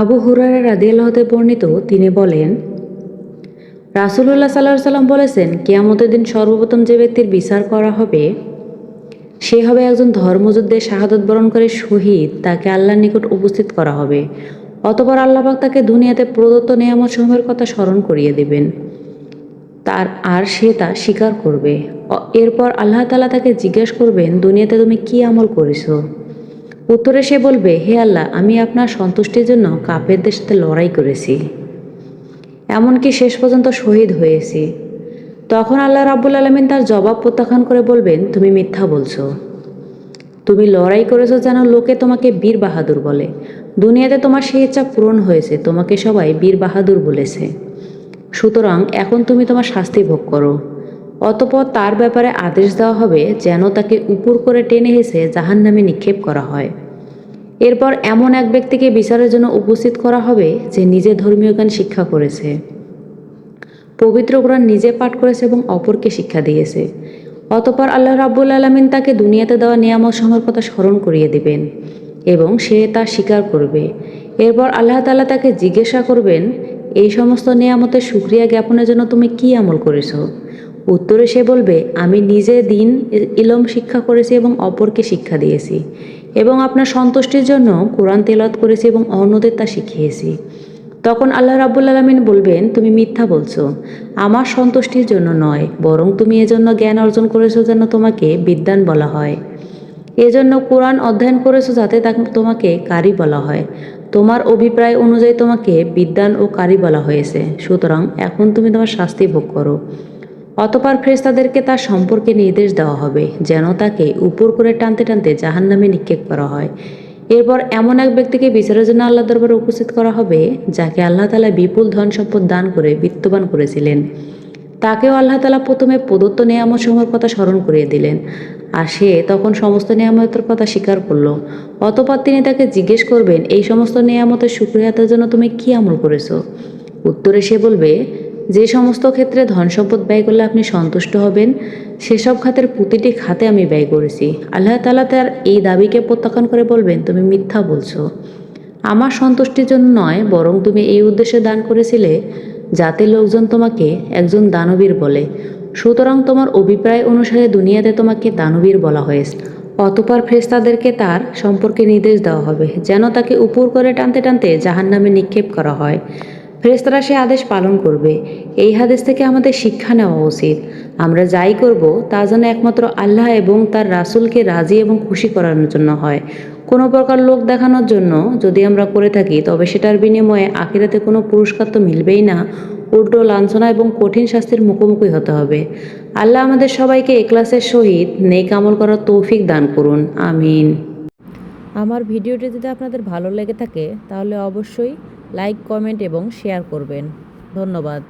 আবু হুরায়রা রাদিয়াল্লাহু হতে বর্ণিত, তিনি বলেন, রাসূলুল্লাহ সাল্লাল্লাহু আলাইহি সাল্লাম বলেছেন, কিয়ামতের দিন সর্বপ্রথম যে ব্যক্তির বিচার করা হবে সে হবে একজন ধর্মযুদ্ধে শাহাদত বরণকারী শহীদ। তাকে আল্লাহর নিকট উপস্থিত করা হবে। অতঃপর আল্লাহ পাক তাকে দুনিয়াতে প্রদত্ত নেয়ামত সমূহের কথা স্মরণ করিয়ে দিবেন। আর সে তা স্বীকার করবে। এরপর আল্লাহ তাআলা তাকে জিজ্ঞাসা করবেন, দুনিয়াতে তুমি কি আমল করেছো? উত্তরে সে বলবে, হে আল্লাহ, আমি আপনার সন্তুষ্টির জন্য কাফেরদের সাথে লড়াই করেছি, এমনকি শেষ পর্যন্ত শহীদ হয়েছি। তখন আল্লাহ রাব্বুল আলামিন তার জবাব প্রত্যাখ্যান করে বলবেন, তুমি মিথ্যা বলছো। তুমি লড়াই করেছো যেন লোকে তোমাকে বীর বাহাদুর বলে। দুনিয়াতে তোমার সেই ইচ্ছা পূরণ হয়েছে, তোমাকে সবাই বীর বাহাদুর বলেছে। সুতরাং এখন তুমি তোমার শাস্তি ভোগ করো। অতঃপর তার ব্যাপারে আদেশ দেওয়া হবে যেন তাকে উপর করে টেনে হেসে জাহান্নামে নিক্ষেপ করা হয়। এরপর এমন এক ব্যক্তিকে বিচারের জন্য উপস্থিত করা হবে যে নিজে ধর্মীয় জ্ঞান শিক্ষা করেছে, পবিত্র কোরআন নিজে পাঠ করেছে এবং অপরকে শিক্ষা দিয়েছে। অতঃপর আল্লাহ রাব্বুল আলামিন তাকে দুনিয়াতে দেওয়া নিয়ামত সমূহের কথা স্মরণ করিয়ে দিবেন এবং সে তা স্বীকার করবে। এরপর আল্লাহ তাআলা তাকে জিজ্ঞাসা করবেন, এই সমস্ত নিয়ামতের শুকরিয়া জ্ঞাপনের জন্য তুমি কি আমল করেছো? উত্তরে সে বলবে, আমি নিজে দিন ইলম শিক্ষা করেছি এবং অপরকে শিক্ষা দিয়েছি এবং আপনার সন্তুষ্টির জন্য কোরআন তেলাওয়াত করেছি এবং অন্যদের তা শিখিয়েছি। তখন আল্লাহ রাব্বুল আলামিন বলবেন, তুমি মিথ্যা বলছো, আমার সন্তুষ্টির জন্য নয়, বরং তুমি এজন্য জ্ঞান অর্জন করেছো যেন তোমাকে বিদ্বান বলা হয়। এজন্য কোরআন অধ্যয়ন করেছো যাতে তোমাকে কারি বলা হয়। তোমার অভিপ্রায় অনুযায়ী তোমাকে বিদ্বান ও কারি বলা হয়েছে। সুতরাং এখন তুমি তোমার শাস্তি ভোগ করো। অতঃপর ফেরেশতাদেরকে তার সম্পর্কে নির্দেশ দেওয়া হবে যেন তাকে উপর করে টানতে টানতে জাহান্নামে নিক্ষেপ করা হয়। এরপর এমন এক ব্যক্তিকে বিচারের জন্য আল্লাহ দরবারে উপস্থিত করা হবে যাকে আল্লাহ তাআলা বিপুল ধন সম্পদ দান করে বিত্তবান করেছিলেন। তাকেও আল্লাহ তাআলা প্রথমে প্রদত্ত নেয়ামত সমূহের কথা স্মরণ করিয়ে দিলেন, আর সে তখন সমস্ত নেয়ামতের কথা স্বীকার করল। অতঃপর তিনি তাকে জিজ্ঞেস করবেন, এই সমস্ত নেয়ামতের শুকরিয়াতের জন্য তুমি কি আমল করেছো? উত্তরে সে বলবে, যে সমস্ত ক্ষেত্রে ধন সম্পদ ব্যয় করলে আপনি সন্তুষ্ট হবেন সেসব খাতের প্রতিটি খাতে আমি ব্যয় করেছি। আল্লাহ তাআলা তার এই দাবিকে প্রত্যাখ্যান করে বলবেন, তুমি মিথ্যা বলছো। আমার সন্তুষ্টির জন্য নয়, বরং তুমি এই উদ্দেশ্যে দান করেছিলে যাতে লোকজন তোমাকে একজন দানবীর বলে। সুতরাং তোমার অভিপ্রায় অনুসারে দুনিয়াতে তোমাকে দানবীর বলা হয়েছে। অতঃপর ফেরেশতাদেরকে তার সম্পর্কে নির্দেশ দেওয়া হবে যেন তাকে উপর করে টানতে টানতে জাহান্নামে নিক্ষেপ করা হয়। ফেরেশতারা সে আদেশ পালন করবে। এই হাদিস থেকে আমাদের শিক্ষা নেওয়া উচিত, আমরা যাই করব তা যেন একমাত্র আল্লাহ এবং তার রাসূলকে রাজি এবং খুশি করানোর জন্য হয়। কোনো প্রকার লোক দেখানোর জন্য যদি আমরা করে থাকি তবে সেটার বিনিময়ে আখিরাতে কোনো পুরস্কার তো মিলবেই না, উল্টো লাঞ্ছনা এবং কঠিন শাস্তির মুখোমুখি হতে হবে। আল্লাহ আমাদের সবাইকে ইখলাসের সহিত নেক আমল করার তৌফিক দান করুন। আমিন। আমার ভিডিওটি যদি আপনাদের ভালো লেগে থাকে তাহলে অবশ্যই লাইক, কমেন্ট এবং শেয়ার করবেন। ধন্যবাদ।